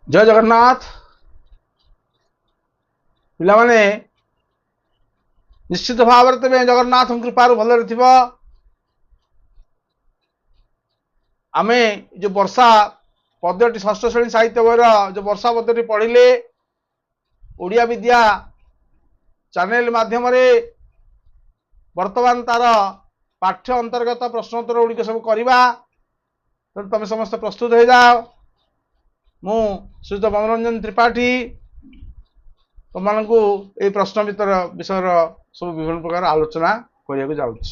जय जगन्नाथ पिलामाने निश्चित भाव तेज जगन्नाथ कृपार भलरे थिबो। आमे जो वर्षा पद्यटी षष्ठ श्रेणी साहित्य बहिर जो वर्षा पद्यटी पढ़िले ओडिया विद्या चैनल माध्यम वर्तमान तार पाठ्य अंतर्गत प्रश्नोत्तर गुड़िक सब करवा। तो तुम समस्त प्रस्तुत हो जाओ। मु श्रीयुत मनोरंजन त्रिपाठी तुम ये प्रश्न विषय सब विभिन्न प्रकार आलोचना करने जाऊँगी।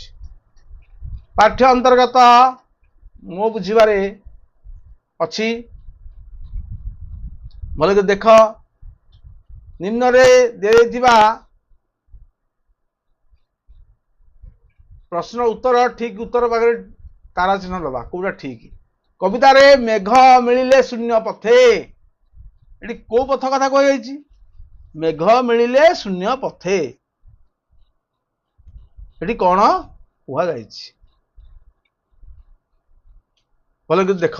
पाठ्य अंतर्गत मो बुझे अच्छी भले देख निम्न दिया प्रश्न उत्तर ठीक उत्तर पाखे तारा चिन्ह दबा कौटा ठीक। कवितार मेघ मिले शून्य पथे ये कौ पथ कथा कही मेघ मिले शून्य पथे ये कौन कह भले कि देख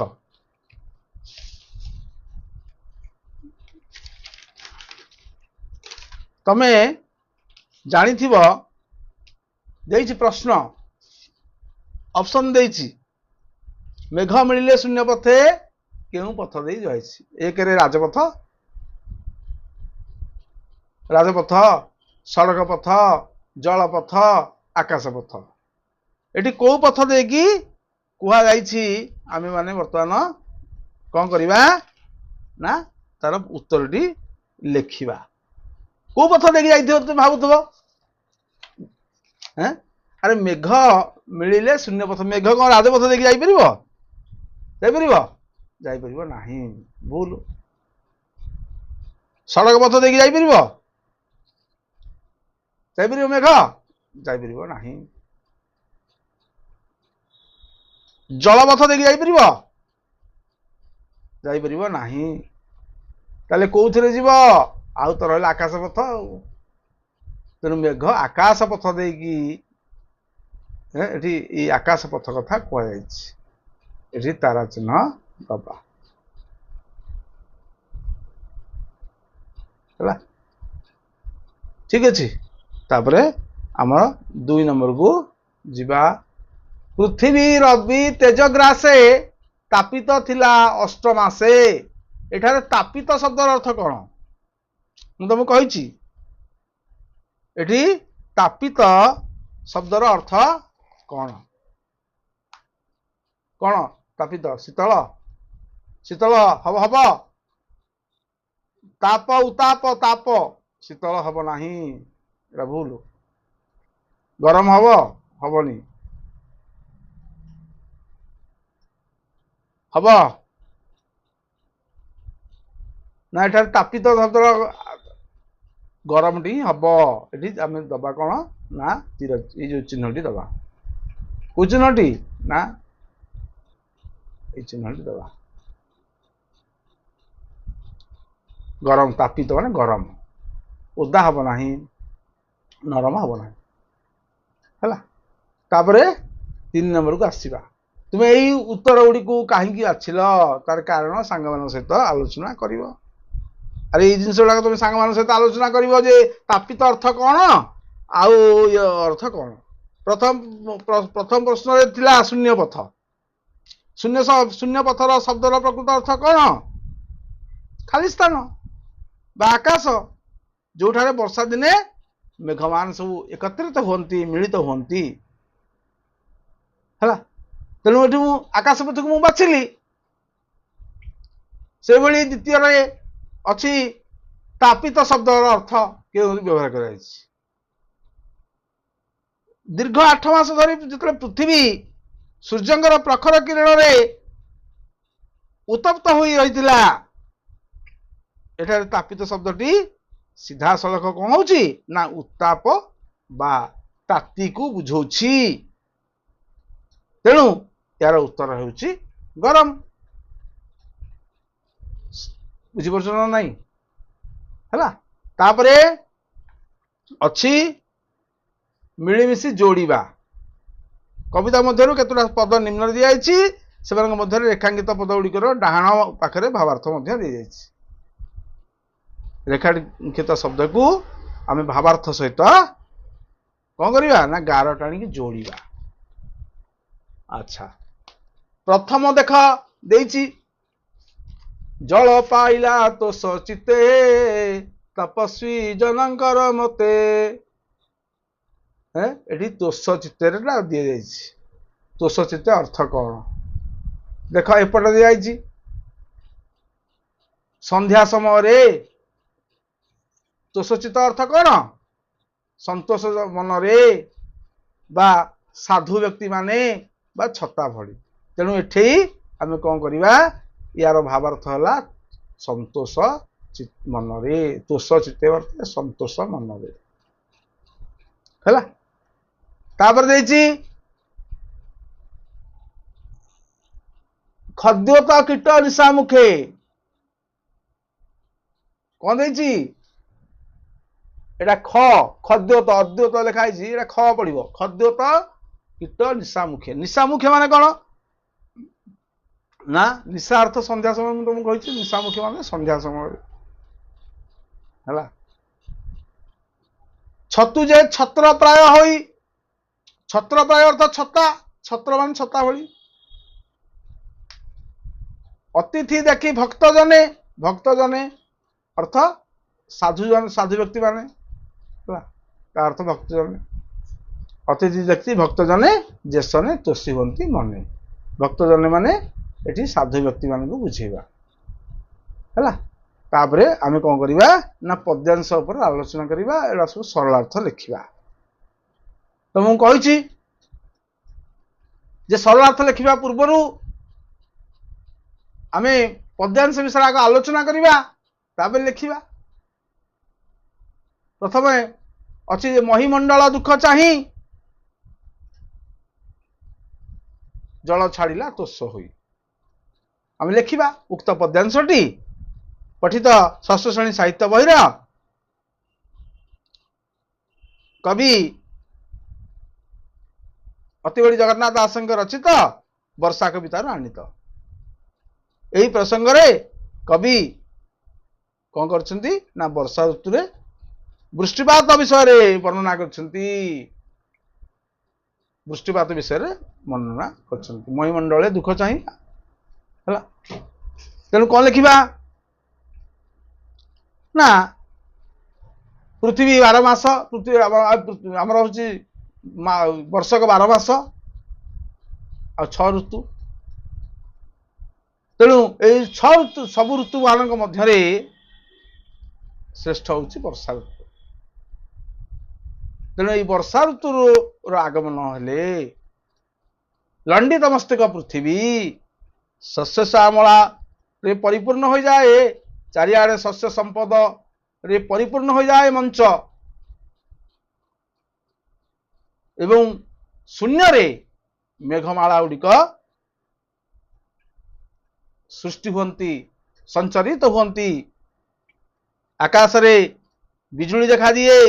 तमे जानी प्रश्न ऑप्शन देछि मेघ मिले शून्य पथे क्यों पथ दे जाइछि। एक राजपथ राजपथ सड़क पथ जलपथ आकाश पथ एटी कौ पथ देकी कुहा जाइछि। आमे माने वर्तमान कौन करवा ना तार उत्तरटी लिखिबा कौ पथ देकी जाइथिबो तुम भाबुथबो। अरे मेघ मिले शून्य पथ मेघ कौन राजपथ देकी जाई परिबो जाई परिबो नाही भूल। सड़क पथ देकी जाई परिबो मेघ जाई परिबो नाही। जलपथ देखी जाई परिबो नाही। ताले कोउथरे जीव आउ तो रहला आकाश पथ। तेणु मेघ आकाश पथ देकी एठी आकाश पथ कथा कह जाइछि। तारा चिन्ह दबा है ठीक अच्छे। तापरे आमर 2 नंबर को जीवा। पृथ्वी रवि तेजग्रासे तापित थिला अष्टमासे एठारे तापित शब्दर अर्थ कौन मु तुमको कही एठी तापित शब्दर अर्थ कौन कौन तापित शीतल शीतल हब हब ताप उताप ताप शीतल हब नाही भूल। गरम हब हबनी हब ना एठार तापित शब्द गरम टी हब ये आम दबा कौन ना ये जो चिन्हटी दबा को चिन्हटी ना ये चिन्हटी दबा गरम तापित माने गरम ओदा हब नाही नरम हब नाही है। तापरे 3 नंबर को आसवा। तुम्हें यही उत्तर गुड़ी को कहीं आछिल तार कारण सांग मान सहित आलोचना कर। अरे ये जिनस गुड़ाक तुम सांग मान सहित आलोचना कर जे तापित अर्थ कौन आउ ये अर्थ कौन। प्रथम प्रश्न थिला शून्य पथ शून्य पथर शब्दर प्रकृत अर्थ कौन खाली स्थान बा आकाश जो वर्षा दिने मेघमान सब एकत्रित होती मिलित होती है। तेणु ये आकाश पथ को बाछिली से भली द्वितीय अच्छी तापित शब्दर अर्थ क्यों व्यवहार कर। दीर्घ 8 मास धरी जो पृथ्वी सूर्यंकर प्रखर किरण रे उत्तप्त हो रही एठारे तापित शब्दटी सीधा सड़क कौन होची ना उत्ताप बा ताती को बुझौछि। तेणु यार उत्तर होची गरम बुझीपार ना नहीं है। तापरे अच्छी मिलमिशी जोड़िबा कविता मध्यरु केतुटा पद निम्न दिया से रेखांकित पद गुड़िकर डाहाण पाखे भावार्थ दि जाइछि। ରେखाଙ୍କିତ ଶବ୍ଦ को आम भावार्थ सहित कौन करवा ना गार टाणी जोड़ा। अच्छा प्रथम देख देइछि जल पाइला तो सचिते तपस्वी जनकर मते एठी तोष चित्ते दि जाइए। तोष चित्ते अर्थ कौन देख एपटे दि जाइए संध्या समय रे तोष चित्त अर्थ कौन संतोष मन रे बा साधु व्यक्ति माने बा छता भली। तेणु एठी आम कौन करवा यार भावार्थ है संतोष मन रे तोष चित्ते अर्थ संतोष मन रे है। तापर देछि खद्योत कीट निशा मुखे कौन देछि एटा ख खद्योत अद्योत लिखाई एटा ख पड़ो खद्योत कीट निशा मुखे। निशा मुखे माने कौन ना निशा अर्थ संध्या समय तुमको कही निशा मुखे माने संध्या समय है। छतु जे छत्र प्राय होई छत्र प्राय अर्थ छता छत्र मान छता भली। अतिथि देखी भक्त जने अर्थ साधु जन साधु व्यक्ति माने अर्थ भक्त जने अतिथि देखी भक्त जने जेसने तोषी हंती मने भक्त जने माने एठी साधु व्यक्ति मान को बुझेगा है। तापरे आमे कौन करवा ना पद्यांश उपर आलोचना करवा एटा सब सरलार्थ लिखा। तो मुझे कही जे सरलार्थ लिखा पूर्वर आमे पद्यांश विषय आगे आलोचना करवा ताबे लिखा। प्रथम अच्छी महिमंडल दुख चाही जल छाड़ा तोष हुई आम लिखा उक्त पद्यांशटी पठित षष्ठ श्रेणी साहित्य बहिर कवि अतिबड़ी जगन्नाथ दास रचित वर्षा कवितार आनीत। यही प्रसंग रे कवि कौन करछंती ना वर्षा ऋतु रे वृष्टिपात विषय रे वर्णना करछंती वृष्टिपात विषय रे वर्णना करछंती महिमंडले दुख चाहिए है। तेणु कौन लिखा ना पृथ्वी 12 मास पृथ्वी आमर हूँ वर्षक 12 मास आ 6 ऋतु। तेणु ये 6 ऋतु सब ऋतु मान मध्य श्रेष्ठ हूँ वर्षा ऋतु। तेणु ये वर्षा ऋतु आगमन हेले लंडित मस्तक पृथ्वी शस्य श्यामला रे परिपूर्ण हो जाए चारिआडे शस्य संपद रे परिपूर्ण हो जाए मंच एवं शून्य रे मेघमाला गुड़िक सृष्टि हुंती संचरित हुंती आकाश रे बिजुली देखा दिए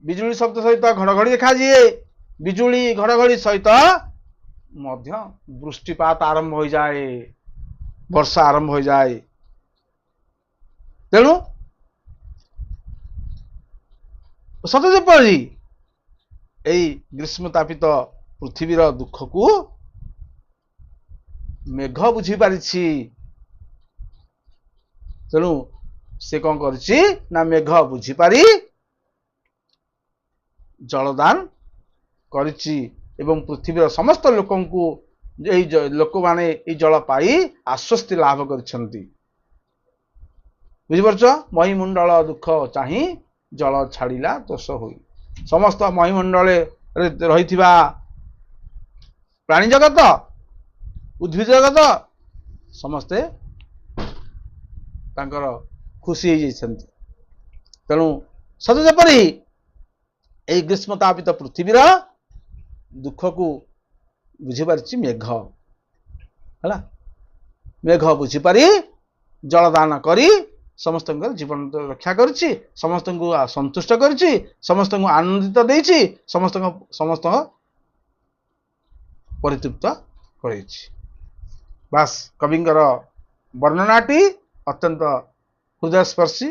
बिजुली शब्द सहित घड़घड़ी देखा दिए बिजुली घड़घड़ी सहित मध्य वृष्टिपात आरंभ हो जाए वर्षा आरंभ हो जाए। तेणु सत जेपरी यही ग्रीष्मतापित पृथ्वीर दुख को मेघ बुझी पारि तेणु से कौन करछि ना मेघ बुझी पारि जलदान करिछि एवं पृथ्वीर समस्त लोकन को लोक माने जल पाई आश्वस्ति लाभ करिछंती। बुझिपारछ महिमंडल दुख चाही जल छाड़िला तोष हुई। समस्त महिमंडल रही प्राणी जगत उद्भिद जगत समस्ते तांकर खुशी हो जाइछंती। तेणु सत जेपरी यही ग्रीष्मतापित पृथ्वीर दुख को बुझीपारी मेघ है। मेघ बुझीपारी जलदान करी समस्त जीवन रक्षा करिछि समस्त को संतुष्ट करिछि समस्त को आनंदित देछि समस्त परितृप्त करिछि। बास कविंकर वर्णनाटी अत्यंत ହୃଦୟସ୍ପର୍ଶୀ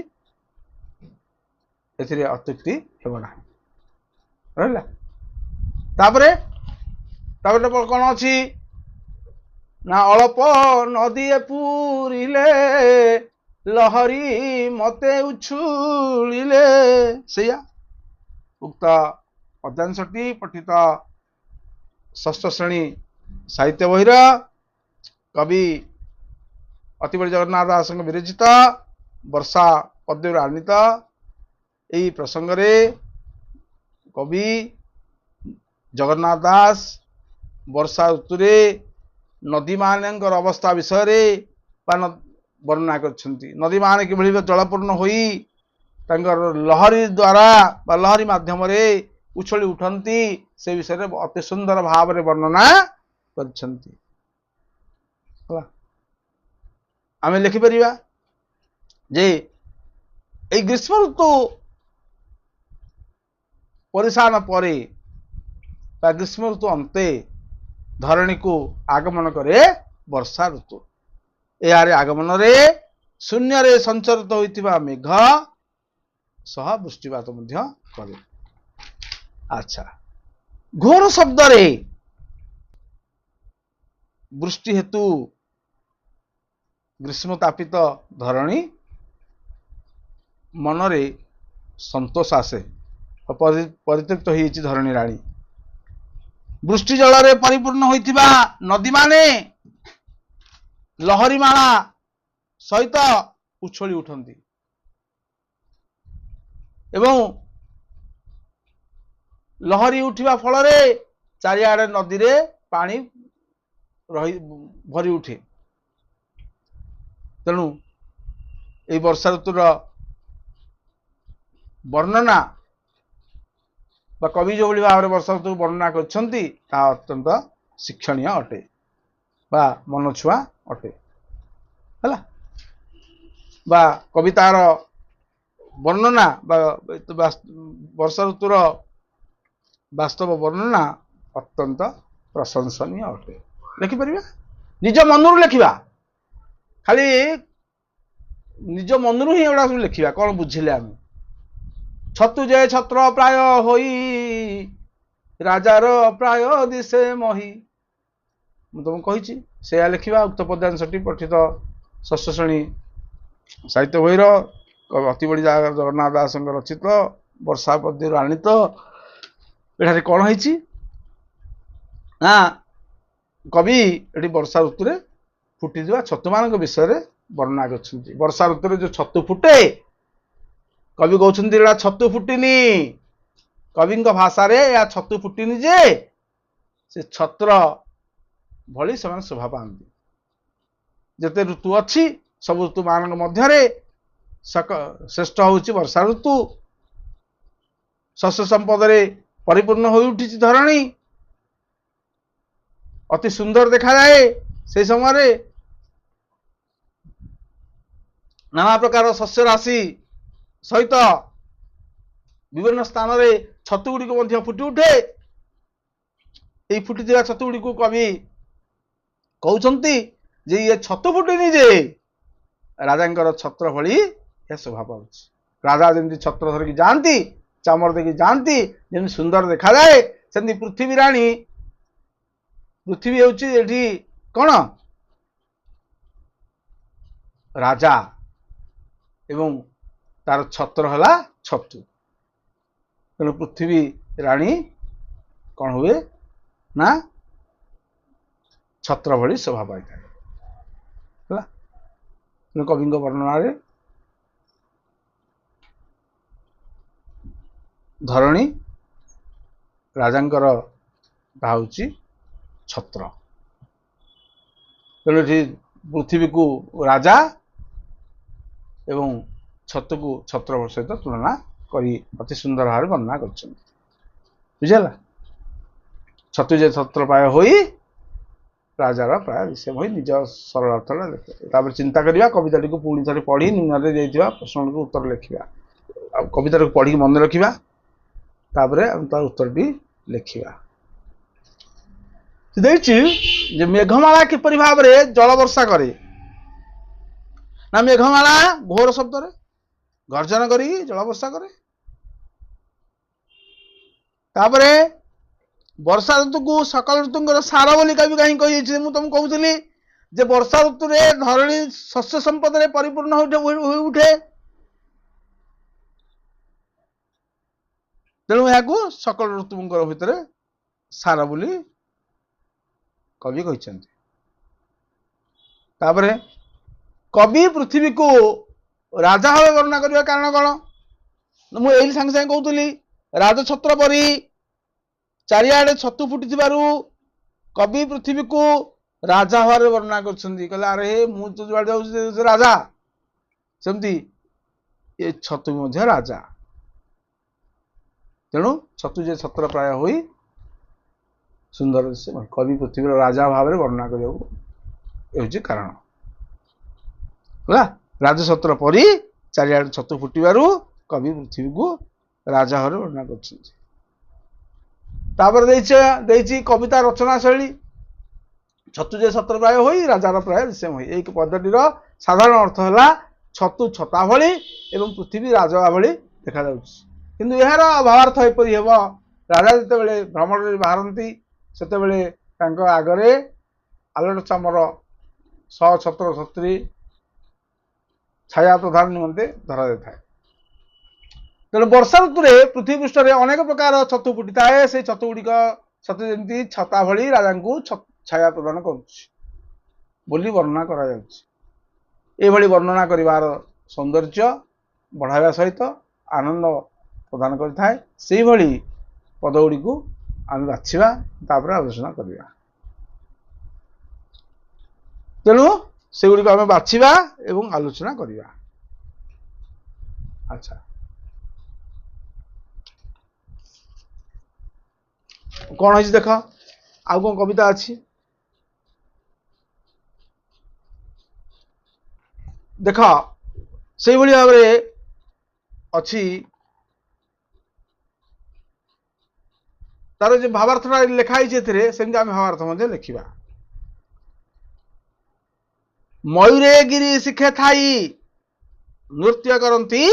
ଏଥିରେ ଅତ୍ୟୁକ୍ତି ହେବ ନାହିଁ। ରହିଲା। ତାପରେ କଣ ଅଛି ନା ଅଳ୍ପ ନଦୀଏ ପୁରିଲେ ଲହରୀ ମତେ ଉଛୁଳିଲେ। ସେଇଆ ଉକ୍ତ ପଦ୍ୟାଂଶଟି ପଠିତ ଷଷ୍ଠ ଶ୍ରେଣୀ ସାହିତ୍ୟ ବହିର କବି ଅତିବଡ଼ି ଜଗନ୍ନାଥ ଦାସଙ୍କ ବିରଚିତ ବର୍ଷା ପଦ୍ୟରୁ ଆନିତ। ଏହି ପ୍ରସଙ୍ଗରେ କବି ଜଗନ୍ନାଥ ଦାସ ବର୍ଷା ଋତୁରେ ନଦୀମାନଙ୍କର ଅବସ୍ଥା ବିଷୟରେ ବର୍ଣ୍ଣନା କରିଛନ୍ତି। ନଦୀମାନେ କିଭଳି ଜଳପୂର୍ଣ୍ଣ ହୋଇ ତାଙ୍କର ଲହରୀ ଦ୍ୱାରା ବା ଲହରୀ ମାଧ୍ୟମରେ ଉଛଳି ଉଠନ୍ତି ସେ ବିଷୟରେ ଅତି ସୁନ୍ଦର ଭାବରେ ବର୍ଣ୍ଣନା କରିଛନ୍ତି। ଆମେ ଲେଖିପାରିବା ଯେ এই ଗ୍ରୀଷ୍ମ ଋତୁ ପରିସାନ ପରେ ବା ଗ୍ରୀଷ୍ମ ଋତୁ ଅନ୍ତେ ଧରଣୀକୁ ଆଗମନ କରେ ବର୍ଷା ଋତୁ। ଏହାର ଆଗମନରେ ଶୂନ୍ୟରେ ସଞ୍ଚରିତ ହୋଇଥିବା ମେଘ ସହ ବୃଷ୍ଟିପାତ ମଧ୍ୟ କରେ। ଆଚ୍ଛା, ଘୋର ଶବ୍ଦରେ ବୃଷ୍ଟି ହେତୁ ଗ୍ରୀଷ୍ମ ତାପିତ ଧରଣୀ ମନରେ ସନ୍ତୋଷ ଆସେ। ପରିତୃପ୍ତ ହୋଇଛି ଧରଣୀ ରାଣୀ। ବୃଷ୍ଟି ଜଳରେ ପରିପୂର୍ଣ୍ଣ ହୋଇଥିବା ନଦୀମାନେ ଲହରୀମାଳା ସହିତ ଉଛଳି ଉଠନ୍ତି ଏବଂ ଲହରୀ ଉଠିବା ଫଳରେ ଚାରିଆଡେ ନଦୀରେ ପାଣି ଭରି ଉଠେ। ତେଣୁ ଏହି ବର୍ଷା ଋତୁର ବର୍ଣ୍ଣନା ବା କବି ଯେଉଁଭଳି ଭାବରେ ବର୍ଷା ଋତୁକୁ ବର୍ଣ୍ଣନା କରିଛନ୍ତି ତାହା ଅତ୍ୟନ୍ତ ଶିକ୍ଷଣୀୟ ଅଟେ ବା ମନଛୁଆଁ ଅଟେ। ହେଲା, ବା କବି ତାର ବର୍ଣ୍ଣନା ବା ବର୍ଷା ଋତୁର ବାସ୍ତବ ବର୍ଣ୍ଣନା ଅତ୍ୟନ୍ତ ପ୍ରଶଂସନୀୟ ଅଟେ। ଲେଖିପାରିବା, ନିଜ ମନରୁ ଲେଖିବା, ଖାଲି ନିଜ ମନରୁ ହିଁ ଏଗୁଡ଼ା ସବୁ ଲେଖିବା। କଣ ବୁଝିଲେ ଆମେ? ଛତୁ ଯେ ଛତ୍ର ପ୍ରାୟ ହୋଇ ରାଜାର ପ୍ରାୟ ଦିଶେ ମହି। ମୁଁ ତମକୁ କହିଛି ସେୟା ଲେଖିବା। ଉକ୍ତ ପଦ୍ୟାଂଶଟି ପଠିତ ଷଷ୍ଠ ଶ୍ରେଣୀ ସାହିତ୍ୟ ବହିର ଅତିବଡ଼ି ଜଗନ୍ନାଥ ଦାସଙ୍କ ରଚିତ ବର୍ଷା ପଦ୍ୟରୁ ଆଣିତ। ଏଠାରେ କଣ ହେଇଛି ନା କବି ଏଠି ବର୍ଷା ଋତୁରେ ଫୁଟିଥିବା ଛତୁମାନଙ୍କ ବିଷୟରେ ବର୍ଣ୍ଣନା କରିଛନ୍ତି। ବର୍ଷା ଋତୁରେ ଯୋଉ ଛତୁ ଫୁଟେ କବି କହୁଛନ୍ତି ଏଇଟା ଛତୁ ଫୁଟିନି। କବିଙ୍କ ଭାଷାରେ ଏହା ଛତୁ ଫୁଟିନି ଯେ ସେ ଛତ୍ର ଭଳି ସେମାନେ ଶୋଭା ପାଆନ୍ତି। ଯେତେ ଋତୁ ଅଛି ସବୁ ଋତୁ ମାନଙ୍କ ମଧ୍ୟରେ ଶ୍ରେଷ୍ଠ ହଉଛି ବର୍ଷା ଋତୁ। ଶସ୍ୟ ସମ୍ପଦରେ ପରିପୂର୍ଣ୍ଣ ହୋଇ ଉଠିଛି ଧରଣୀ, ଅତି ସୁନ୍ଦର ଦେଖାଯାଏ। ସେହି ସମୟରେ ନାନା ପ୍ରକାର ଶସ୍ୟ ରାଶି ସହିତ ବିଭିନ୍ନ ସ୍ଥାନରେ ଛତୁ ଗୁଡ଼ିକ ମଧ୍ୟ ଫୁଟି ଉଠେ। এই ଫୁଟିଥିବା ଛତୁ ଗୁଡ଼ିକୁ କବି କହୁଛନ୍ତି ଯେ ଇଏ ଛତୁ ଫୁଟିନି ଯେ ରାଜାଙ୍କର ଛତ୍ର ଭଳି ଏ ଶୋଭା ପାଉଛି। ରାଜା ଯେମିତି ଛତ୍ର ଧରିକି ଯାଆନ୍ତି, ଚାମର ଦେଇକି ଯାଆନ୍ତି, ଯେମିତି ସୁନ୍ଦର ଦେଖାଯାଏ, ସେମିତି ପୃଥିବୀ ରାଣୀ, ପୃଥିବୀ ହେଉଛି ଏଠି କଣ ରାଜା ଏବଂ ତାର ଛତ୍ର ହେଲା ଛତୁ। ତେଣୁ ପୃଥିବୀ ରାଣୀ କଣ ହୁଏ ନା ଛତ୍ର ଭଳି ଶୋଭା ପାଇଥାଏ। ହେଲା, ତେଣୁ କବିଙ୍କ ବର୍ଣ୍ଣନାରେ ଧରଣୀ ରାଜାଙ୍କର ତାହା ହେଉଛି ଛତ୍ର। ତେଣୁ ଏଠି ପୃଥିବୀକୁ ରାଜା ଏବଂ ଛତୁକୁ ଛତ୍ର ସହିତ ତୁଳନା କରି ଅତି ସୁନ୍ଦର ଭାବରେ ବର୍ଣ୍ଣନା କରିଛନ୍ତି। ବୁଝିହେଲା? ଛତୁ ଯେ ଛତ୍ର ପ୍ରାୟ ହୋଇ ରାଜାର ପ୍ରାୟ ବିଷୟ ହୋଇ ନିଜ ସରଳ ଅର୍ଥରେ ଲେଖେ। ତାପରେ ଚିନ୍ତା କରିବା, କବିତାଟିକୁ ପୁଣି ଥରେ ପଢ଼ି ନିମ୍ନରେ ଦେଇଥିବା ପ୍ରଶ୍ନକୁ ଉତ୍ତର ଲେଖିବା। ଆଉ କବିତାଟିକୁ ପଢ଼ିକି ମନେ ରଖିବା, ତାପରେ ଆମେ ତାର ଉତ୍ତରଟି ଲେଖିବା। ଦେଇଛି ଯେ ମେଘମାଳା କିପରି ଭାବରେ ଜଳ ବର୍ଷା କରେ। ନା ମେଘମାଳା ଘୋର ଶବ୍ଦରେ ଗର୍ଜନ କରି ଜଳବର୍ଷା କରେ। ତାପରେ ବର୍ଷା ଋତୁକୁ ସକଳ ଋତୁଙ୍କର ସାର ବୋଲି କବି କାହିଁ କହିଯାଇଛି? ମୁଁ ତମକୁ କହୁଥିଲି ଯେ ବର୍ଷା ଋତୁରେ ଧରଣୀ ଶସ୍ୟ ସମ୍ପଦରେ ପରିପୂର୍ଣ୍ଣ ହୋଇ ଉଠେ। ତେଣୁ ଏହାକୁ ସକଳ ଋତୁଙ୍କର ଭିତରେ ସାର ବୋଲି କବି କହିଛନ୍ତି। ତାପରେ କବି ପୃଥିବୀକୁ ରାଜା ଭାବେ ବର୍ଣ୍ଣନା କରିବା କାରଣ କଣ? ମୁଁ ଏଇ ସାଙ୍ଗେ ସାଙ୍ଗେ କହୁଥିଲି ରାଜଛତ୍ର ପରି ଚାରିଆଡେ ଛତୁ ଫୁଟିଥିବାରୁ କବି ପୃଥିବୀକୁ ରାଜା ଭାବରେ ବର୍ଣ୍ଣନା କରୁଛନ୍ତି। କହିଲେ ଆରେ ମୁଁ ତ ଯୁଆଡେ ଯାଉଛି ରାଜା, ସେମିତି ଏ ଛତୁ ମଧ୍ୟ ରାଜା। ତେଣୁ ଛତୁ ଯେ ଛତ୍ର ପ୍ରାୟ ହୋଇ ସୁନ୍ଦର କବି ପୃଥିବୀର ରାଜା ଭାବରେ ବର୍ଣ୍ଣନା କରିବାକୁ ହେଉଛି କାରଣ। ହେଲା, ରାଜଛତ୍ର ପରି ଚାରିଆଡେ ଛତୁ ଫୁଟିବାରୁ କବି ପୃଥିବୀକୁ ରାଜା ଭାବରେ ବର୍ଣ୍ଣନା କରୁଛନ୍ତି। ତାପରେ ଦେଇଛି କବିତା ରଚନା ଶୈଳୀ। ଛତୁ ଯେ ଛତ୍ର ପ୍ରାୟ ହୋଇ ରାଜାର ପ୍ରାୟ ବିଷମ ହୋଇ। ଏଇ ପଦ୍ଧତିର ସାଧାରଣ ଅର୍ଥ ହେଲା ଛତୁ ଛତା ଭଳି ଏବଂ ପୃଥିବୀ ରାଜା ଭଳି ଦେଖାଯାଉଛି। କିନ୍ତୁ ଏହାର ଭାବାର୍ଥ ଏପରି ହେବ, ରାଜା ଯେତେବେଳେ ଭ୍ରମଣରେ ବାହାରନ୍ତି ସେତେବେଳେ ତାଙ୍କ ଆଗରେ ଆଲଟ ଚାମର ଛତ୍ର ଛତ୍ରୀ ଛାୟା ପ୍ରଦାନ ନିମନ୍ତେ ଧରାଯାଇଥାଏ। ତେଣୁ ବର୍ଷା ଋତୁରେ ପୃଥିବୀ ପୃଷ୍ଠରେ ଅନେକ ପ୍ରକାର ଛତୁ ଫୁଟିଥାଏ। ସେଇ ଛତୁ ଗୁଡ଼ିକ ଛତୁ ଯେମିତି ଛତା ଭଳି ରାଜାଙ୍କୁ ଛାୟା ପ୍ରଦାନ କରୁଛି ବୋଲି ବର୍ଣ୍ଣନା କରାଯାଉଛି। ଏଭଳି ବର୍ଣ୍ଣନା କରିବାର ସୌନ୍ଦର୍ଯ୍ୟ ବଢ଼ାଇବା ସହିତ ଆନନ୍ଦ ପ୍ରଦାନ କରିଥାଏ। ସେଇଭଳି ପଦ ଗୁଡ଼ିକୁ ଆମେ ବାଛିବା, ତାପରେ ଆଲୋଚନା କରିବା। ତେଣୁ ସେଗୁଡ଼ିକୁ ଆମେ ବାଛିବା ଏବଂ ଆଲୋଚନା କରିବା। ଆଚ୍ଛା, କଣ ହେଇଛି ଦେଖ, ଆଉ କଣ କବିତା ଅଛି ଦେଖ। ସେଇଭଳି ଭାବରେ ଅଛି ତାର ଯେ ଭାବାର୍ଥଟା ଲେଖା ହେଇଛି ଏଥିରେ, ସେମିତି ଆମେ ଭାବାର୍ଥ ମଧ୍ୟ ଲେଖିବା। ମୟୂରେ ଗିରି ଶିଖେ ଥାଇ ନୃତ୍ୟ କରନ୍ତି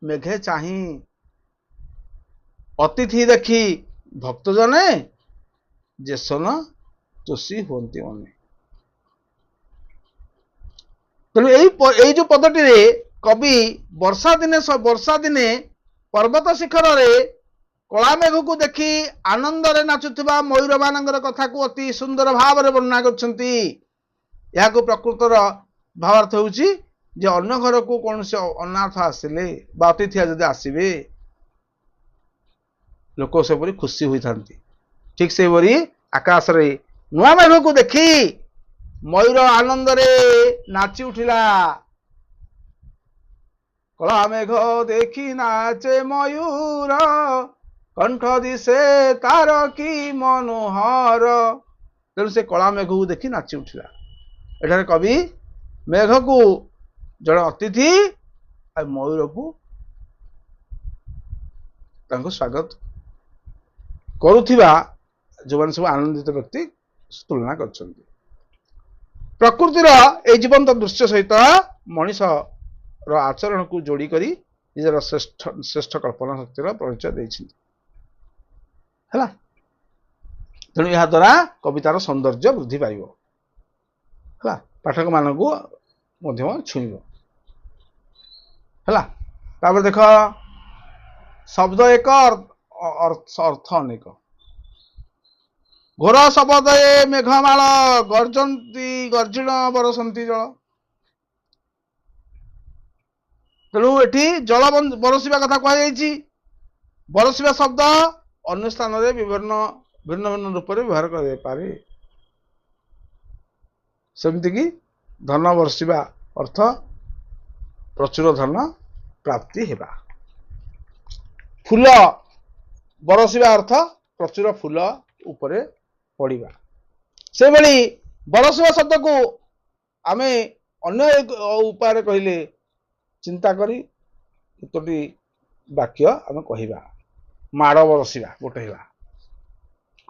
ମେଘେ ଚାହିଁ, ଅତିଥି ଦେଖି ଭକ୍ତ ଜନେ ଯେସନ ତୋଷୀ ହୁଅନ୍ତି ମନେ। ତେଣୁ ଏଇ ଯୋଉ ପଦଟିରେ କବି ବର୍ଷା ଦିନେ ପର୍ବତ ଶିଖରରେ କଳା ମେଘକୁ ଦେଖି ଆନନ୍ଦରେ ନାଚୁଥିବା ମୟୂର ମାନଙ୍କର କଥାକୁ ଅତି ସୁନ୍ଦର ଭାବରେ ବର୍ଣ୍ଣନା କରିଛନ୍ତି। ଏହାକୁ ପ୍ରକୃତର ଭାବାର୍ଥ ହେଉଛି ଯେ ଅନ୍ୟ ଘରକୁ କୌଣସି ଅନାଥ ଆସିଲେ ବା ଅତିଥି ଯଦି ଆସିବେ ଲୋକ ସେପରି ଖୁସି ହୋଇଥାନ୍ତି। ଠିକ ସେହିପରି ଆକାଶରେ ନୂଆ ମେଘକୁ ଦେଖି ମୟୂର ଆନନ୍ଦରେ ନାଚି ଉଠିଲା। କଳା ମେଘ ଦେଖି ନାଚେ ମୟୂର, କଣ୍ଠ ଦିଶେ ତାର କି ମନୋହର। ତେଣୁ ସେ କଳା ମେଘକୁ ଦେଖି ନାଚି ଉଠିଲା। ଏଠାରେ କବି ମେଘକୁ ଜଣେ ଅତିଥି ଆଉ ମୟୂରକୁ ତାଙ୍କୁ ସ୍ୱାଗତ କରୁଥିବା ଯେଉଁମାନେ ସବୁ ଆନନ୍ଦିତ ବ୍ୟକ୍ତି ତୁଳନା କରିଛନ୍ତି। ପ୍ରକୃତିର ଏହି ଜୀବନ୍ତ ଦୃଶ୍ୟ ସହିତ ମଣିଷର ଆଚରଣକୁ ଯୋଡ଼ି କରି ନିଜର ଶ୍ରେଷ୍ଠ କଳ୍ପନା ଶକ୍ତିର ପରିଚୟ ଦେଇଛନ୍ତି। ହେଲା, ତେଣୁ ଏହା ଦ୍ୱାରା କବିତାର ସୌନ୍ଦର୍ଯ୍ୟ ବୃଦ୍ଧି ପାଇବ। ହେଲା, ପାଠକ ମାନଙ୍କୁ ମଧ୍ୟ ଛୁଇଁବ। ହେଲା, ତାପରେ ଦେଖ, ଶବ୍ଦ ଏକ ଅର୍ଥ ଅନେକ। ଘୋର ଶବଦେ ମେଘମାଳ ଗର୍ଜନ୍ତି ଗର୍ଜିଣ ବରସନ୍ତି ଜଳ। ତେଣୁ ଏଠି ଜଳ ବରସିବା କଥା କୁହାଯାଇଛି। ବରସିବା ଶବ୍ଦ ଅନ୍ୟ ସ୍ଥାନରେ ଭିନ୍ନ ଭିନ୍ନ ରୂପରେ ବ୍ୟବହାର କରାଯାଇପାରେ। ସେମିତିକି ଧନ ବର୍ଷିବା ଅର୍ଥ ପ୍ରଚୁର ଧନ ପ୍ରାପ୍ତି ହେବା। ଫୁଲ ବରସିବା ଅର୍ଥ ପ୍ରଚୁର ଫୁଲ ଉପରେ ପଡ଼ିବା। ସେଭଳି ବରସିବା ଶବ୍ଦକୁ ଆମେ ଅନ୍ୟ ଏକ ଉପାୟରେ କହିଲେ ଚିନ୍ତା କରି କେତୋଟି ବାକ୍ୟ ଆମେ କହିବା। ମାଡ଼ ବରସିବା ଗୋଟେ ହେଲା।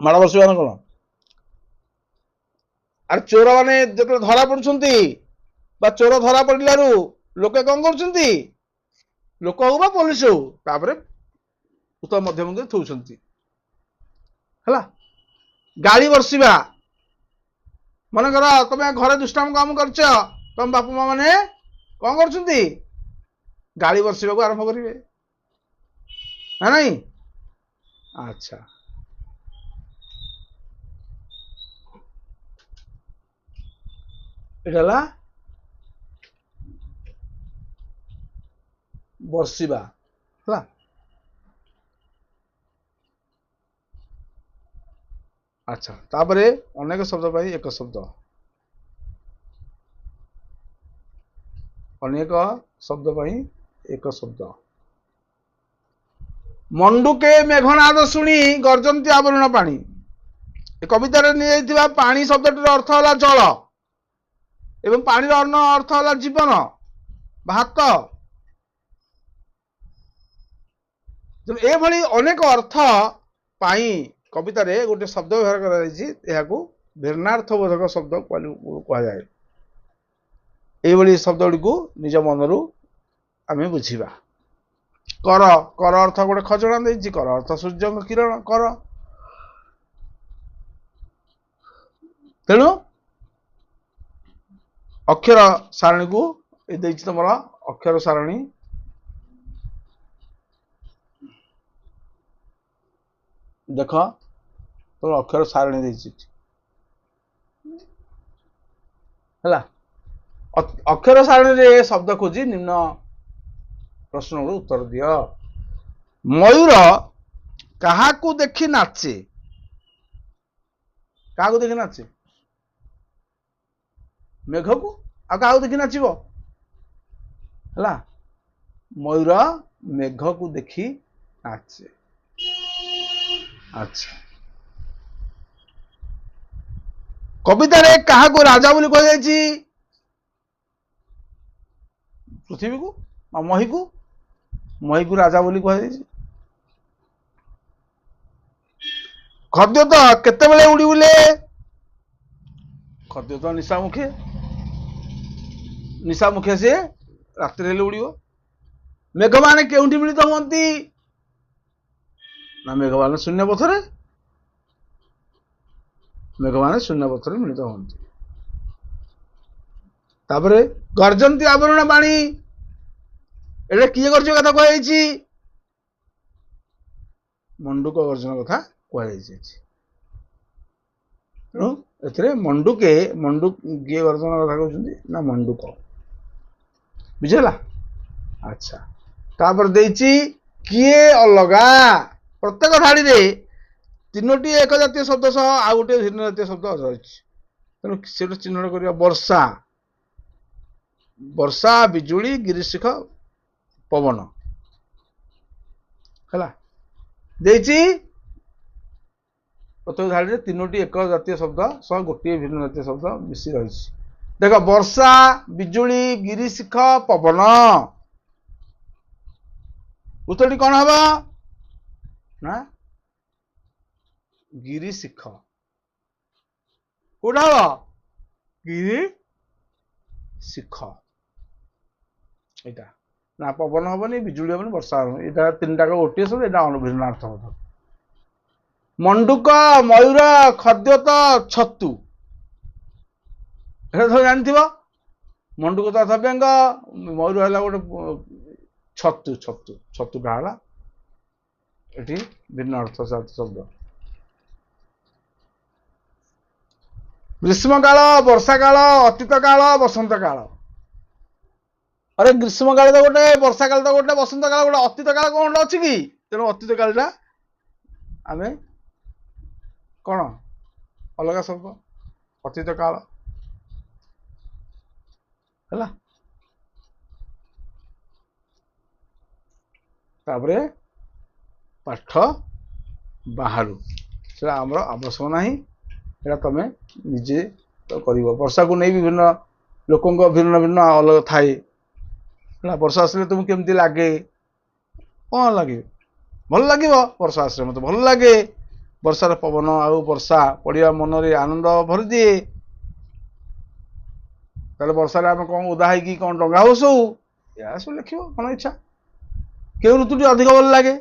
ମାଡ଼ ବରସିବା କଣ? ଆରେ ଚୋର ମାନେ ଯେତେବେଳେ ଧରା ପଡୁଛନ୍ତି बा चोर धरा पड़िलारू लोके कौन करछंती लोक हो बा पुलिस हो तापरे उत्तम मध्यम के थौछंती हला गाली वर्षिबा मन कर तुम घरे दुष्टाम काम करछ तुम बापू माँ माने कौन करछंती गाली वर्षिबा को आरंभ करिवे ना नहीं अच्छा एटाला वर्षिबा हला अच्छा तापरे अनेक शब्द पाई एक शब्द अनेक शब्द पाई एक शब्द मंडुके मेघनाद शुणी गर्जंती आवरण पानी कवितार निया पानी शब्दटर अर्थ है जल एवं पानी अर्थ है जीवन भात एभली अनेक अर्थ पाई कवितार गोटे शब्द व्यवहार कर भिन्नार्थबोधक शब्द कहुए ये शब्द गुड़ी निज मनरू आम बुझा कर कर अर्थ गोटे खजना दे कर अर्थ सूर्य किरण कर तेणु अक्षर सारणी को तुम अक्षर सारणी देख तुम अक्षर सारणी है अक्षर सारणी शब्द खोजी निम्न प्रश्न उत्तर दियो मयूर क्या देखी नाचे क्या देखी नाचे मेघ को आ देखी नाचब है मयूर मेघ को देखी नाचे अच्छा कवितार क्या राजा बोली कह पृथ्वी को मही को राजा बोली कह खद्य तो केते बेले उड़ी बुले खद्य तो निशामुखी से रात्रि हेले उड़ो मेघ मान के मिलित हमें ना मेघ मान शून्य पथरे मेघ मान शून्य पथरे मिलित हमें तापरे गर्जंती आवरण पानी एटा किए गर्ज कथा कहुई मंडूक गर्जन कथा कहुई मंडूके मंडूक किए गर्जन कथा कहते ना मंडूक बुझेगा अच्छा तापर देछि किए अलगा प्रत्येक धाड़ी रे तीनोटी एक जातीय शब्द सह आ गोटे भिन्न जातीय शब्द रही तेणु से चिन्हट कर वर्षा वर्षा बिजुली गिरिशिख पवन है प्रत्येक धाड़ी में तीनोटी एक जातीय शब्द सह गोटे भिन्न जातीय शब्द मिसी रही देख वर्षा बिजुली गिरिशिख पवन उत्तरटी कौन हम ना गिरिशिख कौटा हम गिरिशिख यहाँ ना पवन हेनी बिजुली हेनी वर्षा हेनी यहाँ तीन टाक गोटे शब्द यहाँ भिन्नार्थ बोध मंडूक मयूर खद्यत छतु जान मंडूक तो अर्थ व्यंग मयूर है गोटे छतु छतु छतुटा है ये भिन्न अर्थ शब्द ग्रीष्म काल वर्षा काल अतीत काल बसंत काल अरे ग्रीष्म काल तो गोटे वर्षा काल तो गोटे बसंत काल गोटे अतीत काल कौन अच्छी कि तेणु अतीत कालटा आम कौन अलग शब्द अतीत काल है तापरे पाठ बाहर से आमर आवश्यक ना तुम निजे तो कर वर्षा को नहीं विभिन्न लोक भिन्न भिन्न अलग थाए वर्षा आसले तुमको केमती लगे कौन लगे भल लगे वर्षा आसले मत भल लगे वर्षार पवन आउ वर्षा पड़ा मन रे आनंद भर दिए ତାହେଲେ ବର୍ଷାରେ ଆମେ କଣ ଓଦା ହେଇକି କଣ ଡଙ୍ଗା ବସଉ, ଏହା ସବୁ ଲେଖିବ ମନ ଇଚ୍ଛା। କେଉଁ ଋତୁଟି ଅଧିକ ଭଲ ଲାଗେ,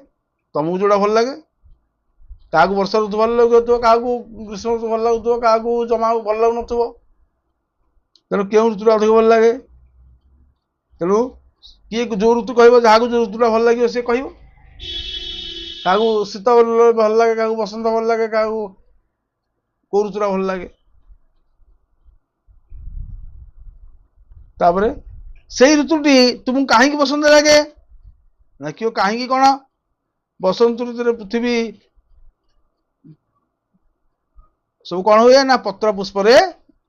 ତମକୁ ଯୋଉଟା ଭଲ ଲାଗେ। କାହାକୁ ବର୍ଷା ଋତୁ ଭଲ ଲାଗୁଥିବ, କାହାକୁ ଗ୍ରୀଷ୍ମ ଋତୁ ଭଲ ଲାଗୁଥିବ, କାହାକୁ ଜମା ଭଲ ଲାଗୁନଥିବ। ତେଣୁ କେଉଁ ଋତୁଟା ଅଧିକ ଭଲ ଲାଗେ। ତେଣୁ କିଏ ଯୋଉ ଋତୁ କହିବ, ଯାହାକୁ ଯୋଉ ଋତୁଟା ଭଲ ଲାଗିବ ସେ କହିବ। କାହାକୁ ଶୀତ ଭଲ ଲାଗେ, କାହାକୁ ବସନ୍ତ ଭଲ ଲାଗେ, କାହାକୁ କୋଉ ଋତୁଟା ଭଲ ଲାଗେ। ତାପରେ ସେଇ ଋତୁଟି ତୁମକୁ କାହିଁକି ପସନ୍ଦ ଲାଗେ, ଦେଖିବ କାହିଁକି କଣ। ବସନ୍ତ ଋତୁରେ ପୃଥିବୀ ସବୁ କଣ ହୁଏ ନା ପତ୍ର ପୁଷ୍ପରେ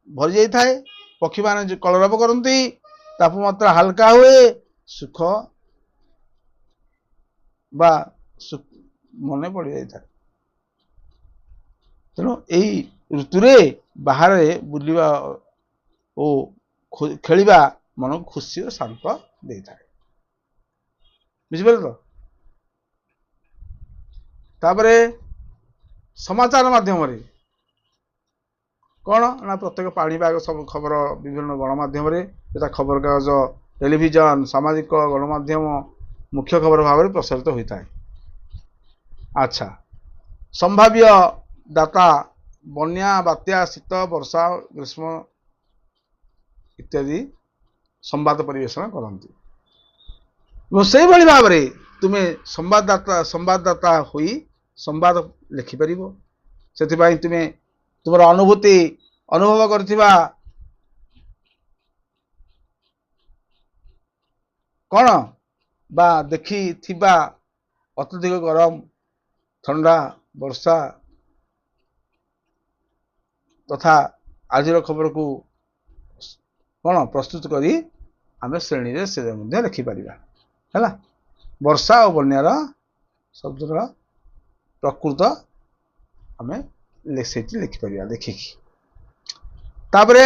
ଭରି ଯାଇଥାଏ, ପକ୍ଷୀମାନେ କଳରବ କରନ୍ତି, ତାପମାତ୍ରା ହାଲକା ହୁଏ, ସୁଖ ବା ମନେ ପଡି ଯାଇଥାଏ। ତେଣୁ ଏଇ ଋତୁରେ ବାହାରେ ବୁଲିବା ଓ ଖେଳିବା ମନକୁ ଖୁସି ଓ ଶାନ୍ତ ଦେଇଥାଏ। ବୁଝିପାରିଲ ତ। ତାପରେ ସମାଚାର ମାଧ୍ୟମରେ କଣ ନା ପ୍ରତ୍ୟେକ ପାଣିପାଗ ସବୁ ଖବର ବିଭିନ୍ନ ଗଣମାଧ୍ୟମରେ, ଯଥା ଖବରକାଗଜ, ଟେଲିଭିଜନ, ସାମାଜିକ ଗଣମାଧ୍ୟମ ମୁଖ୍ୟ ଖବର ଭାବରେ ପ୍ରସାରିତ ହୋଇଥାଏ। ଆଚ୍ଛା, ସମ୍ଭାବ୍ୟ ଦାତା ବନ୍ୟା, ବାତ୍ୟା, ଶୀତ, ବର୍ଷା, ଗ୍ରୀଷ୍ମ ଇତ୍ୟାଦି ସମ୍ବାଦ ପରିବେଷଣ କରନ୍ତି। ଏବଂ ସେଇଭଳି ଭାବରେ ତୁମେ ସମ୍ବାଦଦାତା ହୋଇ ସମ୍ବାଦ ଲେଖିପାରିବ। ସେଥିପାଇଁ ତୁମେ ତୁମର ଅନୁଭୂତି, ଅନୁଭବ କରିଥିବା କଣ ବା ଦେଖିଥିବା ଅତ୍ୟଧିକ ଗରମ, ଥଣ୍ଡା, ବର୍ଷା ତଥା ଆଜିର ଖବରକୁ କଣ ପ୍ରସ୍ତୁତ କରି ଆମେ ଶ୍ରେଣୀରେ ସେ ମଧ୍ୟ ଲେଖିପାରିବା। ହେଲା, ବର୍ଷା ଓ ବନ୍ୟାର ଶବ୍ଦର ପ୍ରକୃତ ଆମେ ସେଇଠି ଲେଖିପାରିବା ଦେଖିକି। ତାପରେ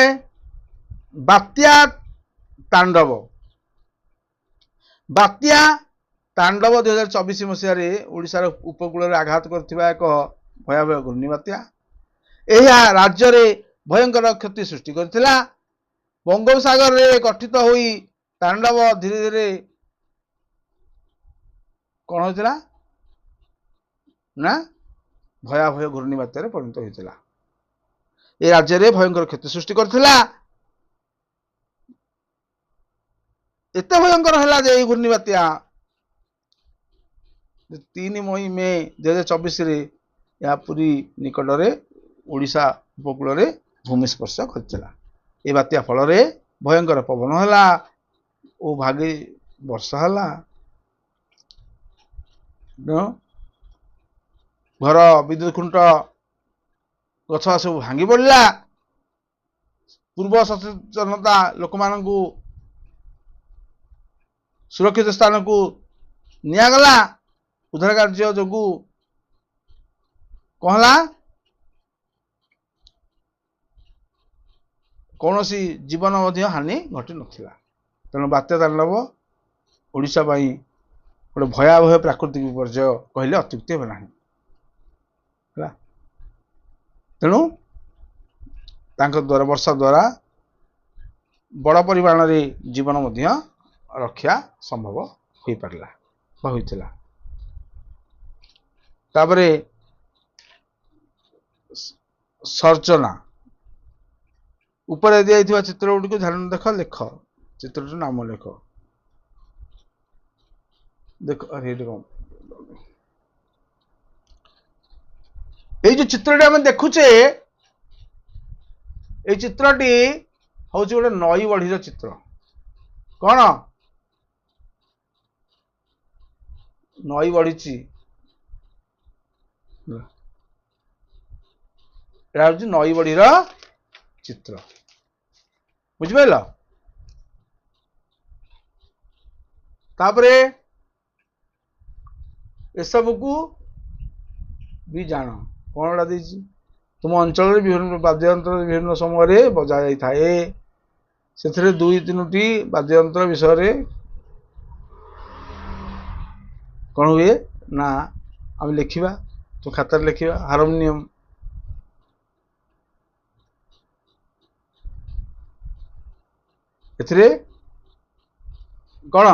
ବାତ୍ୟା ତାଣ୍ଡବ। ବାତ୍ୟା ତାଣ୍ଡବ 2024 ମସିହାରେ ଓଡ଼ିଶାର ଉପକୂଳରେ ଆଘାତ କରିଥିବା ଏକ ଭୟାବହ ଘୂର୍ଣ୍ଣିବାତ୍ୟା। ଏହା ରାଜ୍ୟରେ ଭୟଙ୍କର କ୍ଷତି ସୃଷ୍ଟି କରିଥିଲା। ବଙ୍ଗୋପସାଗରରେ ଗଠିତ ହୋଇ ତାଣ୍ଡବ ଧୀରେ ଧୀରେ କଣ ହୋଇଥିଲା ନା ଭୟାବହ ଘୂର୍ଣ୍ଣିବାତ୍ୟାରେ ପରିଣତ ହୋଇଥିଲା। ଏ ରାଜ୍ୟରେ ଭୟଙ୍କର କ୍ଷତି ସୃଷ୍ଟି କରିଥିଲା। ଏତେ ଭୟଙ୍କର ହେଲା ଯେ ଏହି ଘୂର୍ଣ୍ଣିବାତ୍ୟା 3 ମେ 2024ରେ ଏହା ପୁରୀ ନିକଟରେ ଓଡ଼ିଶା ଉପକୂଳରେ ଭୂମିସ୍ପର୍ଶ କରିଥିଲା। ଏ ବାତ୍ୟା ଫଳରେ ଭୟଙ୍କର ପବନ ହେଲା ଓ ଭାଗି ବର୍ଷା ହେଲା। ଘର, ବିଦ୍ୟୁତ ଖୁଣ୍ଟ, ଗଛ ସବୁ ଭାଙ୍ଗି ପଡ଼ିଲା। ପୂର୍ବ ସଚେତନତା ଲୋକମାନଙ୍କୁ ସୁରକ୍ଷିତ ସ୍ଥାନକୁ ନିଆଗଲା। ଉଦ୍ଧାର କାର୍ଯ୍ୟ ଯୋଗୁଁ କଣ ହେଲା, କୌଣସି ଜୀବନ ମଧ୍ୟ ହାନି ଘଟି ନଥିଲା। ତେଣୁ ବାତ୍ୟା ତାଣ୍ଡବ ଓଡ଼ିଶା ପାଇଁ ଗୋଟେ ଭୟାବହ ପ୍ରାକୃତିକ ବିପର୍ଯ୍ୟୟ କହିଲେ ଅତ୍ୟୁକ୍ତି ହେବ ନାହିଁ। ହେଲା, ତେଣୁ ତାଙ୍କ ଦ୍ୱାରା ବର୍ଷା ଦ୍ୱାରା ବଡ଼ ପରିମାଣରେ ଜୀବନ ମଧ୍ୟ ରକ୍ଷା ସମ୍ଭବ ହୋଇପାରିଲା ବା ହୋଇଥିଲା। ତାପରେ ସର୍ଜନା ଉପରେ ଦିଆଯାଇଥିବା ଚିତ୍ର ଗୁଡ଼ିକୁ ଧ୍ୟାନ ଦେଖ, ଲେଖ। ଚିତ୍ରଟିର ନାମ ଲେଖ। ଦେଖ ଏଇ ଯୋଉ ଚିତ୍ରଟି ଆମେ ଦେଖୁଛେ, ଏଇ ଚିତ୍ରଟି ହଉଛି ଗୋଟେ ନଈ ବଢିର ଚିତ୍ର। କଣ ନଈ ବଢିଛି, ଏଟା ହଉଛି ନଈ ବଢିର ଚିତ୍ର। ବୁଝିପାରିଲ। ତାପରେ ଏସବୁକୁ ବି ଜାଣ କଣ ଏଟା ଦେଇଛି। ତୁମ ଅଞ୍ଚଳରେ ବିଭିନ୍ନ ବାଦ୍ୟଯନ୍ତ୍ର ବିଭିନ୍ନ ସମୟରେ ବଜା ଯାଇଥାଏ। ସେଥିରେ 2-3ଟି ବାଦ୍ୟଯନ୍ତ୍ର ବିଷୟରେ କଣ ହୁଏ ନା ଆମେ ଲେଖିବା, ତ ଖାତାରେ ଲେଖିବା। ହାରମୋନିୟମ, ଏଥିରେ କ'ଣ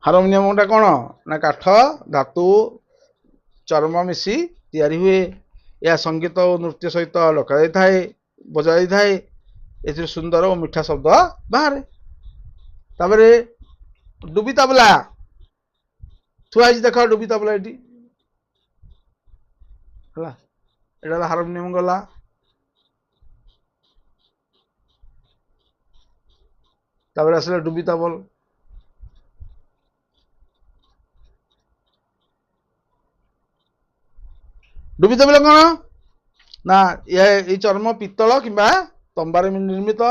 ହାରମୋନିୟମଟା କ'ଣ ନା କାଠ ଧାତୁ ଚର୍ମ ମିଶି ତିଆରି ହୁଏ। ଏହା ସଙ୍ଗୀତ ଓ ନୃତ୍ୟ ସହିତ ଡକାଯାଇଥାଏ, ବଜାଯାଇଥାଏ। ଏଥିରେ ସୁନ୍ଦର ଓ ମିଠା ଶବ୍ଦ ବାହାରେ। ତାପରେ ଡୁବି ତାବଲା ଥୁଆ ହେଇଛି, ଦେଖ ଡୁବି ତାବଲା ଏଠି ହେଲା। ଏଇଟା ହେଲା ହାରମୋନିୟମ ଗଲା। ତାପରେ ଆସିଲା ଡୁବି ତାବଲ। ଡୁବି ତାବଲା କ'ଣ ନା ଏଇ ଚର୍ମ ପିତ୍ତଳ କିମ୍ବା ତମ୍ବାରେ ନିର୍ମିତ।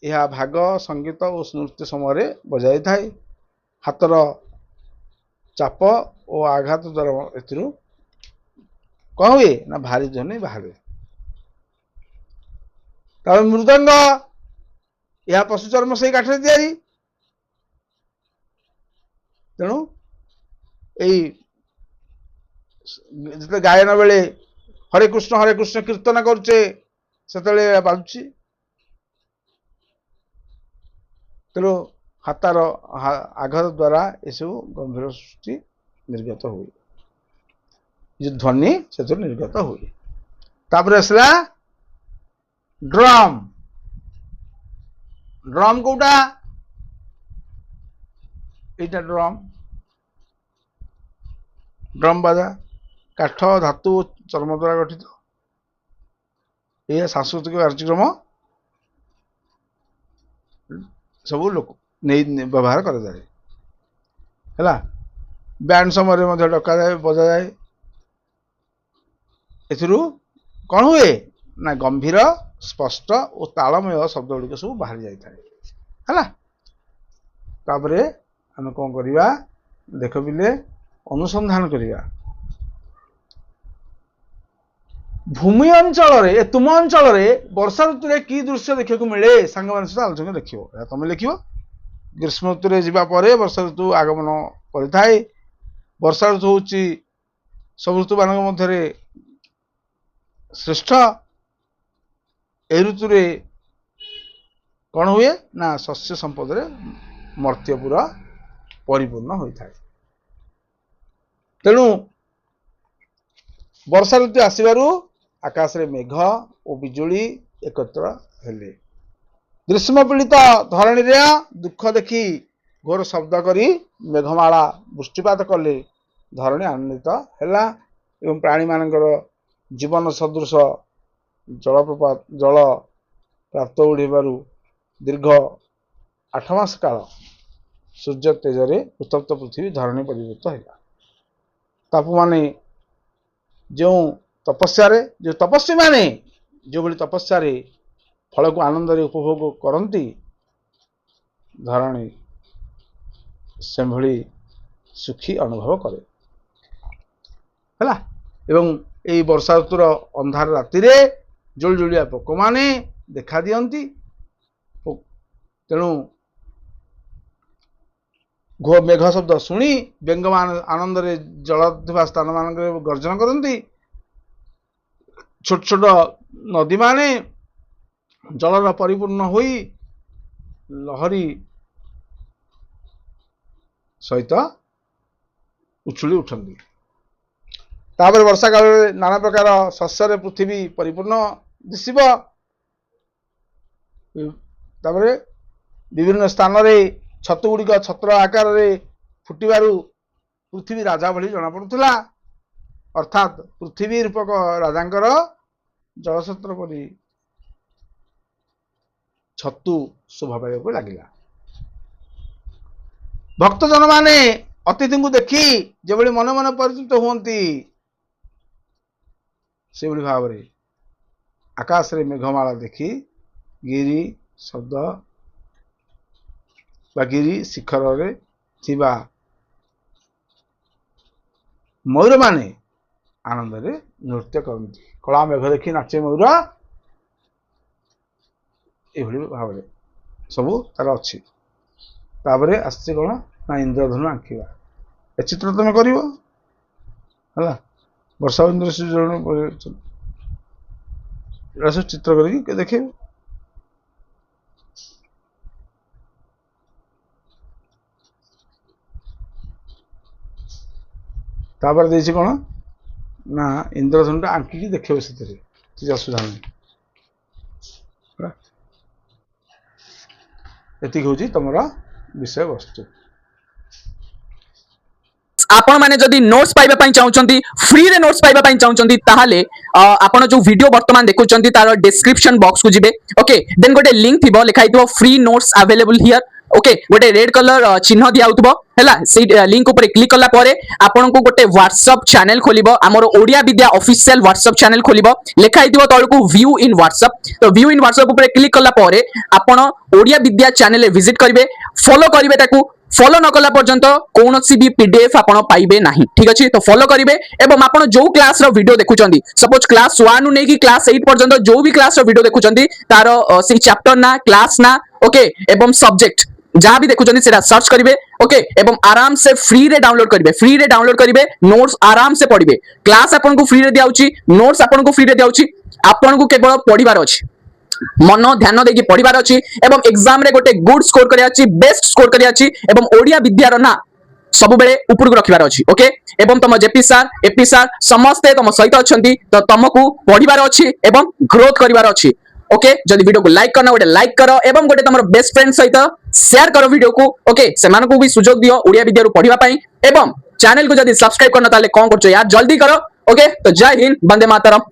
ଏହା ଭାଗ ସଙ୍ଗୀତ ଓ ନୃତ୍ୟ ସମୟରେ ବଜାଯାଇଥାଏ। ହାତର ଚାପ ଓ ଆଘାତ ଦ୍ୱାରା ଏଥିରୁ କ'ଣ ହୁଏ ନା ଭାରି ଧ୍ୱନି ବାହାରେ। ତାପରେ ମୃଦଙ୍ଗ, ଏହା ପଶୁ ଚର୍ମ ସେଇ କାଠରେ ତିଆରି। ତେଣୁ ଏଇ ଯେତେବେଳେ ଗାୟନ ବେଳେ ହରେ କୃଷ୍ଣ କୀର୍ତ୍ତନ କରୁଛେ ସେତେବେଳେ ବାଜୁଛି। ତେଣୁ ହାତର ଆଘାତ ଦ୍ୱାରା ଏସବୁ ଗମ୍ଭୀର ସୃଷ୍ଟି ନିର୍ଗତ ହୁଏ, ଯୋଉ ଧ୍ୱନି ସେଥିରୁ ନିର୍ଗତ ହୁଏ। ତାପରେ ଆସିଲା ଡ୍ରମ୍। ଡ୍ରମ୍ କୋଉଟା? ଏଇଟା ଡ୍ରମ୍। ଡ୍ରମ୍ ବାଜା କାଠ ଧାତୁ ଚର୍ମ ଦ୍ୱାରା ଗଠିତ। ଏହା ସାଂସ୍କୃତିକ କାର୍ଯ୍ୟକ୍ରମ ସବୁ ଲୋକ ନେଇ ବ୍ୟବହାର କରାଯାଏ ହେଲା। ବ୍ୟାଣ୍ଡ ସମୟରେ ମଧ୍ୟ ଡକାଯାଏ, ବଜାଯାଏ। ଏଥିରୁ କ'ଣ ହୁଏ ନା ଗମ୍ଭୀର ସ୍ପଷ୍ଟ ଓ ତାଳମୟ ଶବ୍ଦ ଗୁଡ଼ିକ ସବୁ ବାହାରି ଯାଇଥାଏ ହେଲା। ତାପରେ ଆମେ କ'ଣ କରିବା ଦେଖ ପିଲେ ଅନୁସନ୍ଧାନ କରିବା। ଭୂମି ଅଞ୍ଚଳରେ ତୁମ ଅଞ୍ଚଳରେ ବର୍ଷା ଋତୁରେ କି ଦୃଶ୍ୟ ଦେଖିବାକୁ ମିଳେ ସାଙ୍ଗମାନଙ୍କ ସହିତ ଆଲୋଚନା ଦେଖିବ। ଏହା ତମେ ଲେଖିବ। ଗ୍ରୀଷ୍ମ ଋତୁରେ ଯିବା ପରେ ବର୍ଷା ଋତୁ ଆଗମନ କରିଥାଏ। ବର୍ଷା ଋତୁ ହେଉଛି ସବୁ ଋତୁମାନଙ୍କ ମଧ୍ୟରେ ଶ୍ରେଷ୍ଠ। ଏହି ଋତୁରେ କ'ଣ ହୁଏ ନା ଶସ୍ୟ ସମ୍ପଦରେ ମର୍ତ୍ତ୍ୟପୁର ପରିପୂର୍ଣ୍ଣ ହୋଇଥାଏ। ତେଣୁ ବର୍ଷା ଋତୁ ଆସିବାରୁ ଆକାଶରେ ମେଘ ଓ ବିଜୁଳି ଏକତ୍ର ହେଲେ। ଗ୍ରୀଷ୍ମ ପୀଡ଼ିତ ଧରଣୀରେ ଦୁଃଖ ଦେଖି ଘୋର ଶବ୍ଦ କରି ମେଘମାଳା ବୃଷ୍ଟିପାତ କଲେ ଧରଣୀ ଆନନ୍ଦିତ ହେଲା ଏବଂ ପ୍ରାଣୀମାନଙ୍କର ଜୀବନ ସଦୃଶ ଜଳ ପ୍ରାପ୍ତ ଉଡ଼ିବାରୁ ଦୀର୍ଘ 8 ମାସ କାଳ ସୂର୍ଯ୍ୟ ତେଜରେ ଉତ୍ତପ୍ତ ପୃଥିବୀ ଧରଣୀ ପରିବୃତ ହେଲା। ତାପମାନେ ଯେଉଁ ତପସ୍ୱୀମାନେ ଯେଉଁଭଳି ତପସ୍ୟାରେ ଫଳକୁ ଆନନ୍ଦରେ ଉପଭୋଗ କରନ୍ତି ଧରଣୀ ସେଭଳି ସୁଖୀ ଅନୁଭବ କରେ ହେଲା। ଏବଂ ଏଇ ବର୍ଷା ଋତୁର ଅନ୍ଧାର ରାତିରେ ଜୁଳୁଜୁଳିଆ ପୋକମାନେ ଦେଖା ଦିଅନ୍ତି। ତେଣୁ ମେଘ ଶବ୍ଦ ଶୁଣି ବେଙ୍ଗମାନ ଆନନ୍ଦରେ ଜଳ ଥିବା ସ୍ଥାନ ମାନଙ୍କରେ ଗର୍ଜନ କରନ୍ତି। ଛୋଟ ଛୋଟ ନଦୀମାନେ ଜଳର ପରିପୂର୍ଣ୍ଣ ହୋଇ ଲହରୀ ସହିତ ଉଛୁଳି ଉଠନ୍ତି। ତାପରେ ବର୍ଷା କାଳରେ ନାନା ପ୍ରକାର ଶସ୍ୟରେ ପୃଥିବୀ ପରିପୂର୍ଣ୍ଣ ଦିଶିବ। ତାପରେ ବିଭିନ୍ନ ସ୍ଥାନରେ ଛତୁ ଗୁଡ଼ିକ ଛତ୍ର ଆକାରରେ ଫୁଟିବାରୁ ପୃଥିବୀ ରାଜା ଭଳି ଜଣାପଡ଼ୁଥିଲା। ଅର୍ଥାତ୍ ପୃଥିବୀ ରୂପକ ରାଜାଙ୍କର ଜଳଛତ୍ର ପରି ଛତୁ ଶୋଭା ପାଇବାକୁ ଲାଗିଲା। ଭକ୍ତଜନ ମାନେ ଅତିଥିଙ୍କୁ ଦେଖି ଯେଭଳି ମନେ ମନେ ପରିଚିତ ହୁଅନ୍ତି ସେଭଳି ଭାବରେ ଆକାଶରେ ମେଘମାଳା ଦେଖି ଗିରି ଶବ୍ଦ ବା ଗିରି ଶିଖରରେ ଥିବା ମୟୂରମାନେ ଆନନ୍ଦରେ ନୃତ୍ୟ କରନ୍ତି। କଳା ମେଘ ଦେଖି ନାଚେ ମୟୂର, ଏଭଳି ଭାବରେ ସବୁ ତାର ଅଛି। ତାପରେ ଆସିছে କ'ଣ ନା ଇନ୍ଦ୍ରଧନୁ ଆଙ୍କିବା। ଏ ଚିତ୍ର ତମେ କରିବ ହେଲା। ବର୍ଷା ଇନ୍ଦ୍ର ସବୁ ଚିତ୍ର କରିକି ଦେଖେଇବ। तापर देछि कोन ना इंद्रधनुटा आंकी देखियो सेतरे କିଛି ଅସୁବିଧା ନାହିଁ। ଏତିକି ହେଉଛି ତମର ବିଷୟବସ୍ତୁ। आपण माने जदि नोट्स पाइबा पई चाहुचंती फ्री रे नोट्स पाइबा पई चाहुचंती ताहाले आपण जो वीडियो वर्तमान देखुचंती तार डिस्क्रिप्शन बॉक्स को जिबे ओके देन गोटे लिंक थिबो लिखाई थिबो free notes available here okay गोटे रेड कलर चिन्ह दिया होतबो हैला से लिंक ऊपर क्लिक करला पारे आपण को गोटे व्हाट्सएप चैनल खोलिबो हमर ओडिया विद्या ऑफिशियल व्हाट्सएप चैनल खोलिबो लिखाई थिबो तळकू व्यू इन व्हाट्सएप तो व्यू इन व्हाट्सएप ऊपर क्लिक करला पारे आपण ओडिया विद्या चैनल विजिट करिवे फॉलो करिवे ताकू फॉलो न कला पर्यंत कौन सी भी पीडीएफ आपण पाइबे नाही ठीक अछि तो फॉलो करिवे एवं आपण जो क्लास रो वीडियो देखुचंदी सपोज क्लास 1 नु नै कि क्लास 8 पर्यंत जो भी क्लास रो वीडियो देखुचंदी तार सी चैप्टर ना क्लास ना ओके एवं सब्जेक्ट जहां भी देखुचंदी सेटा सर्च करिवे ओके एवं आराम से फ्री रे डाउनलोड करिवे नोट्स आराम से पढ़िबे क्लास आपण को फ्री रे दियाउची नोट्स आपण को फ्री रे दियाउची आपण को केवल पढ़िबार अछि मन ध्यान देकी पढ़िबार अछि एवं एग्जाम रे गोटे गुड स्कोर करिया अछि बेस्ट स्कोर करिया अछि एवं ओडिया विद्यार ना सब बेले ऊपर को रखिबार अछि ओके एवं तम जेपी सर एपी सर समस्त तम सहित अछंती तो तुमको पढ़िबार अछि एवं ग्रोथ करिबार अछि ओके जदि वीडियो को लाइक करना गोटे लाइक करो एवं गोटे तमर बेस्ट फ्रेंड सहित शेयर करो वीडियो को ओके सेमान को भी सुजोग दियो ओडिया विद्या रो पढ़िबा पई एवं चैनल को जदि सब्सक्राइब करना ताले कोन करछो यार जल्दी करो ओके तो जय हिंद वंदे मातरम।